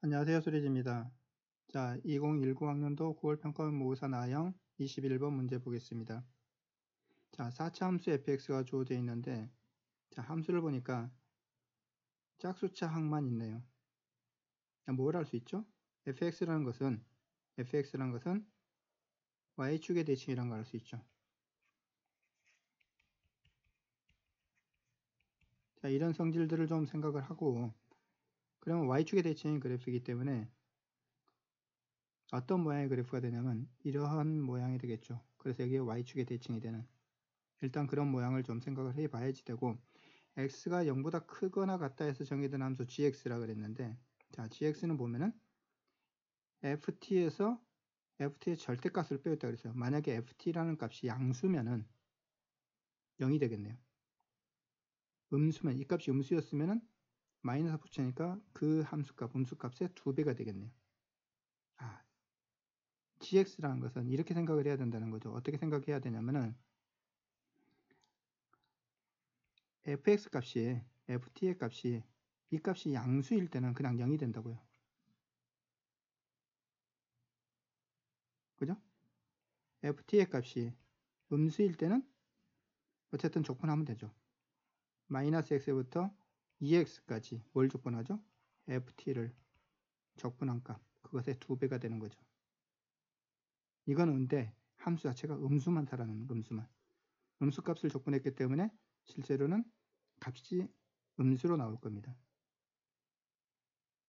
안녕하세요. 수리지입니다. 자, 2019학년도 9월 평가원 모의사 나형 21번 문제 보겠습니다. 자, 4차 함수 fx가 주어져 있는데, 자, 함수를 보니까 짝수차 항만 있네요. 뭘 할 수 있죠? fx라는 것은 y축의 대칭이라는 걸 알 수 있죠. 자, 이런 성질들을 좀 생각을 하고, 그러면 y축의 대칭인 그래프이기 때문에 어떤 모양의 그래프가 되냐면 이러한 모양이 되겠죠. 그래서 여기에 y축의 대칭이 되는, 일단 그런 모양을 좀 생각을 해 봐야지 되고, x가 0보다 크거나 같다 해서 정의된 함수 gx라 그랬는데, 자, gx는 보면은 ft의 절대값을 빼었다 그랬어요. 만약에 ft라는 값이 양수면은 0이 되겠네요. 음수면, 이 값이 음수였으면은 마이너스 붙이니까 그 함수값, 음수값의 2배가 되겠네요. gx라는 것은 이렇게 생각을 해야 된다는 거죠. 어떻게 생각해야 되냐면은 fx 값이, ft의 값이, 이 값이 양수일 때는 그냥 0이 된다고요. 그죠? ft의 값이 음수일 때는 어쨌든 적분하면 되죠. 마이너스 x부터 2x까지 뭘 적분하죠? ft를 적분한 값, 그것의 2배가 되는 거죠. 이거는 근데 함수 자체가 음수만 살아나는 음수만. 음수값을 적분했기 때문에 실제로는 값이 음수로 나올 겁니다.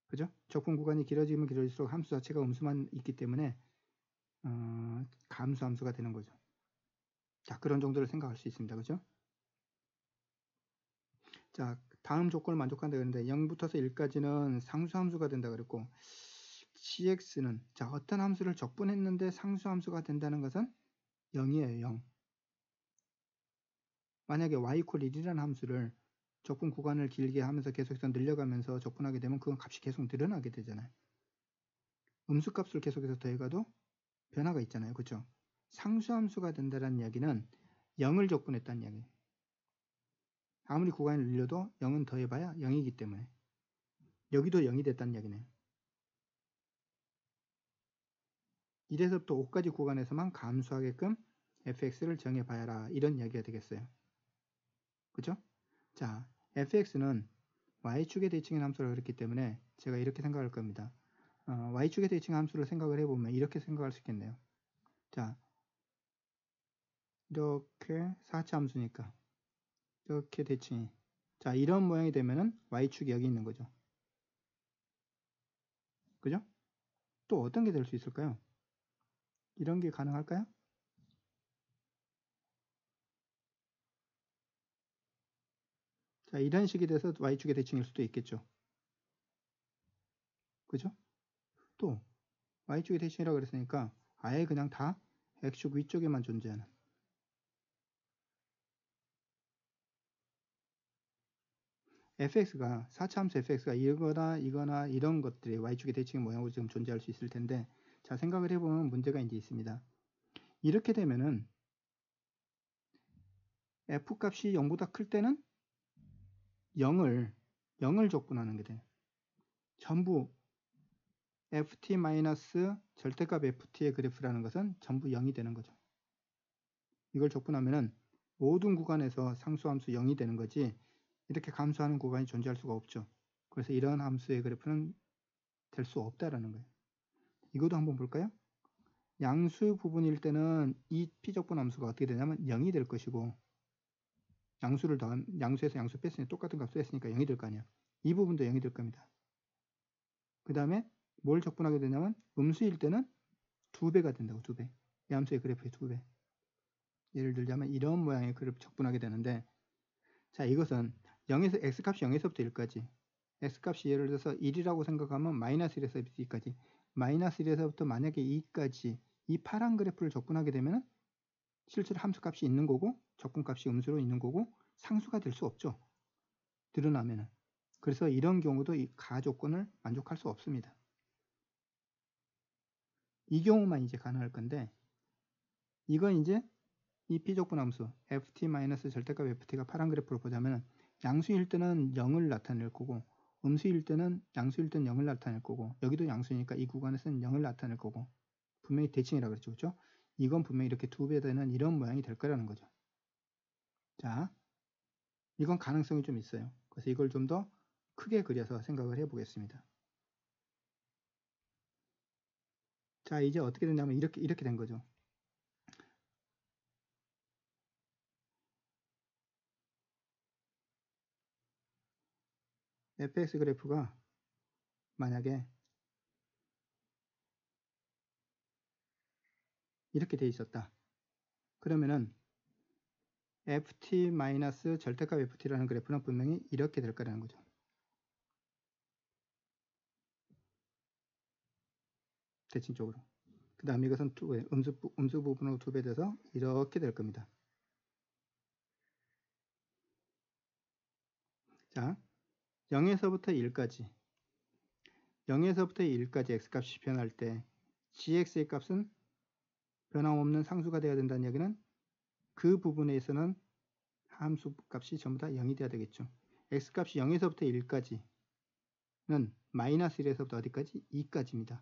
그죠? 적분 구간이 길어지면 길어질수록 함수 자체가 음수만 있기 때문에 감수 함수가 되는 거죠. 자, 그런 정도를 생각할 수 있습니다. 그죠? 자, 다음 조건을 만족한다 그랬는데 0부터서 1까지는 상수함수가 된다 그랬고, gx는 자, 어떤 함수를 적분했는데 상수함수가 된다는 것은 0이에요. 0. 만약에 y = 1이라는 함수를 적분 구간을 길게 하면서 계속해서 늘려가면서 적분하게 되면 그 값이 계속 늘어나게 되잖아요. 음수값을 계속해서 더해가도 변화가 있잖아요. 그렇죠? 상수함수가 된다는 이야기는 0을 적분했다는 이야기예요. 아무리 구간을 늘려도 0은 더해봐야 0이기 때문에 여기도 0이 됐다는 이야기네요. 1에서부터 5까지 구간에서만 감수하게끔 fx를 정해봐야라, 이런 이야기가 되겠어요. 그죠? 자, fx는 y축의 대칭인 함수라 그랬기 때문에 제가 이렇게 생각할 겁니다. y축의 대칭 함수를 생각을 해보면 이렇게 생각할 수 있겠네요. 자, 이렇게 4차 함수니까 이렇게 대칭이, 자, 이런 모양이 되면은 y축이 여기 있는 거죠. 그죠? 또 어떤 게 될 수 있을까요? 이런 게 가능할까요? 자, 이런 식이 돼서 y축의 대칭일 수도 있겠죠. 그죠? 또 y축의 대칭이라고 그랬으니까 아예 그냥 다 x축 위쪽에만 존재하는, fx가 4차 함수 fx가 이거나 이런 것들이 y축의 대칭의 모양으로 지금 존재할 수 있을 텐데, 자, 생각을 해보면 문제가 이제 있습니다. 이렇게 되면은 f 값이 0보다 클 때는 0을 적분하는 게 돼요. 전부 ft 마이너스 절대값 ft의 그래프라는 것은 전부 0이 되는 거죠. 이걸 적분하면은 모든 구간에서 상수함수 0이 되는 거지, 이렇게 감수하는 구간이 존재할 수가 없죠. 그래서 이런 함수의 그래프는 될 수 없다라는 거예요. 이것도 한번 볼까요? 양수 부분일 때는 이 피적분 함수가 어떻게 되냐면 0이 될 것이고, 양수에서 양수 뺐으니 똑같은 값을 했으니까 0이 될 거 아니야. 이 부분도 0이 될 겁니다. 그 다음에 뭘 적분하게 되냐면 음수일 때는 2배가 된다고. 2배. 이 함수의 그래프의 2배. 예를 들자면 이런 모양의 그래프 적분하게 되는데, 자, 이것은 x값이 0에서부터 1까지, x값이 예를 들어서 1이라고 생각하면 마이너스 1에서 2까지, 마이너스 1에서부터 만약에 2까지 이 파란 그래프를 적분하게 되면 실제로 함수값이 있는 거고 적분값이 음수로 있는 거고 상수가 될 수 없죠. 드러나면은. 그래서 이런 경우도 이 가조건을 만족할 수 없습니다. 이 경우만 이제 가능할 건데, 이건 이제 이 피적분 함수 ft 마이너스 절대값 ft가 파란 그래프로 보자면 양수일 때는 0을 나타낼 거고 음수일 때는 양수일 때는 0을 나타낼 거고 여기도 양수니까 이 구간에서는 0을 나타낼 거고 분명히 대칭이라고 그랬죠. 그렇죠? 이건 분명히 이렇게 2배 되는 이런 모양이 될 거라는 거죠. 자, 이건 가능성이 좀 있어요. 그래서 이걸 좀 더 크게 그려서 생각을 해 보겠습니다. 자, 이제 어떻게 되냐면 이렇게 된 거죠. fx 그래프가 만약에 이렇게 돼 있었다. 그러면은 ft 마이너스 절대값 ft라는 그래프는 분명히 이렇게 될 거라는 거죠. 대칭 쪽으로. 그 다음에 이것은 음수 부분으로 2배 돼서 이렇게 될 겁니다. 자, 0에서부터 1까지 0에서부터 1까지 x값이 변할 때 gx의 값은 변함없는 상수가 되어야 된다는 얘기는 그 부분에서는 함수 값이 전부 다 0이 돼야 되겠죠. x값이 0에서부터 1까지는 마이너스 1에서부터 어디까지? 2까지입니다.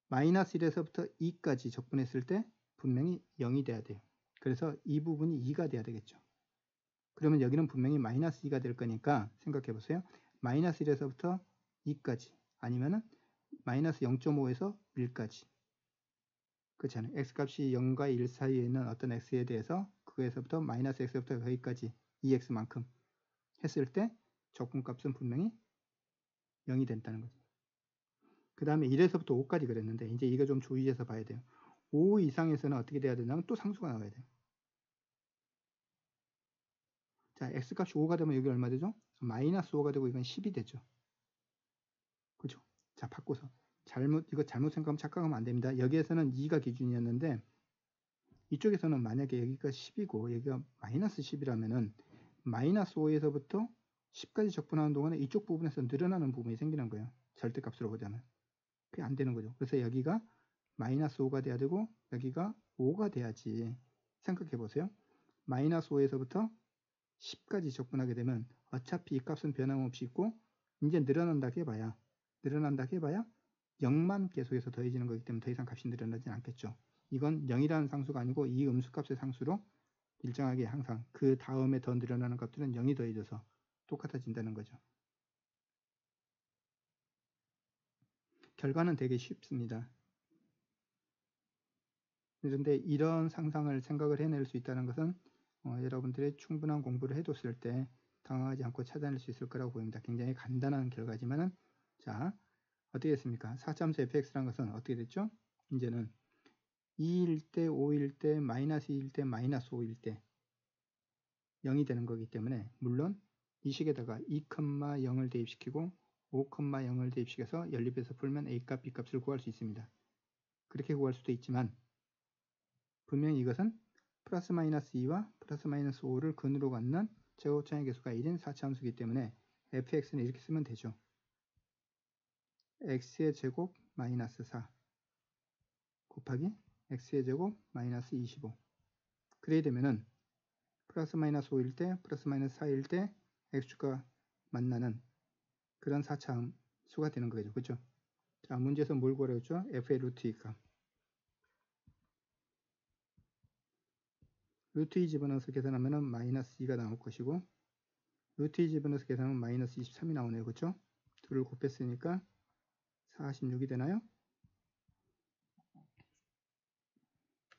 마이너스 1에서부터 2까지 적분했을 때 분명히 0이 돼야 돼요. 그래서 이 부분이 2가 돼야 되겠죠. 그러면 여기는 분명히 마이너스 2가 될 거니까 생각해 보세요. 마이너스 1에서부터 2까지 아니면은 마이너스 0.5에서 1까지. 그렇잖아요. x값이 0과 1 사이에 있는 어떤 x에 대해서 그거에서부터 마이너스 x부터 여기까지 2x만큼 했을 때 적분값은 분명히 0이 된다는 거죠. 그 다음에 1에서부터 5까지 그랬는데 이제 이거 좀 주의해서 봐야 돼요. 5 이상에서는 어떻게 돼야 되냐면 또 상수가 나와야 돼요. 자, x값이 5가 되면 여기 얼마 되죠? 마이너스 5가 되고 이건 10이 되죠. 그죠? 자, 바꿔서 이거 잘못 생각하면 착각하면 안 됩니다. 여기에서는 2가 기준이었는데 이쪽에서는 만약에 여기가 10이고 여기가 마이너스 10이라면은 마이너스 5에서부터 10까지 적분하는 동안에 이쪽 부분에서 늘어나는 부분이 생기는 거예요. 절대값으로 보자면. 그게 안 되는 거죠. 그래서 여기가 마이너스 5가 돼야 되고 여기가 5가 돼야지. 생각해 보세요. 마이너스 5에서부터 10까지 적분하게 되면 어차피 이 값은 변함없이 있고 이제 늘어난다 해봐야 0만 계속해서 더해지는 거기 때문에 더 이상 값이 늘어나지 않겠죠. 이건 0이라는 상수가 아니고 이 음수값의 상수로 일정하게 항상 그 다음에 더 늘어나는 값들은 0이 더해져서 똑같아진다는 거죠. 결과는 되게 쉽습니다. 그런데 이런 상상을 생각을 해낼 수 있다는 것은 여러분들이 충분한 공부를 해뒀을 때 당황하지 않고 찾아낼 수 있을 거라고 보입니다. 굉장히 간단한 결과지만은 자 어떻게 됐습니까? 4차함수 fx라는 것은 어떻게 됐죠? 이제는 2일 때, 5일 때, 마이너스 2일 때, 마이너스 5일 때 0이 되는 거기 때문에 물론 이 식에다가 2,0을 대입시키고 5,0을 대입시켜서 연립해서 풀면 a값, b값을 구할 수 있습니다. 그렇게 구할 수도 있지만 분명히 이것은 플러스 마이너스 2와 플러스 마이너스 5를 근으로 갖는 제곱차의 개수가 1인 4차함수이기 때문에 fx는 이렇게 쓰면 되죠. x의 제곱 마이너스 4 곱하기 x의 제곱 마이너스 25 그래야 되면은 플러스 마이너스 5일 때 플러스 마이너스 4일 때 x축과 만나는 그런 4차함 수가 되는 거죠. 그렇죠? 자, 문제에서 뭘 구하라고 했죠? f의 루트 2 값. 루트 2 집어넣어서 계산하면 마이너스 2가 나올 것이고 루트 2 집어넣어서 계산하면 마이너스 23이 나오네요. 그렇죠? 둘을 곱했으니까 46이 되나요?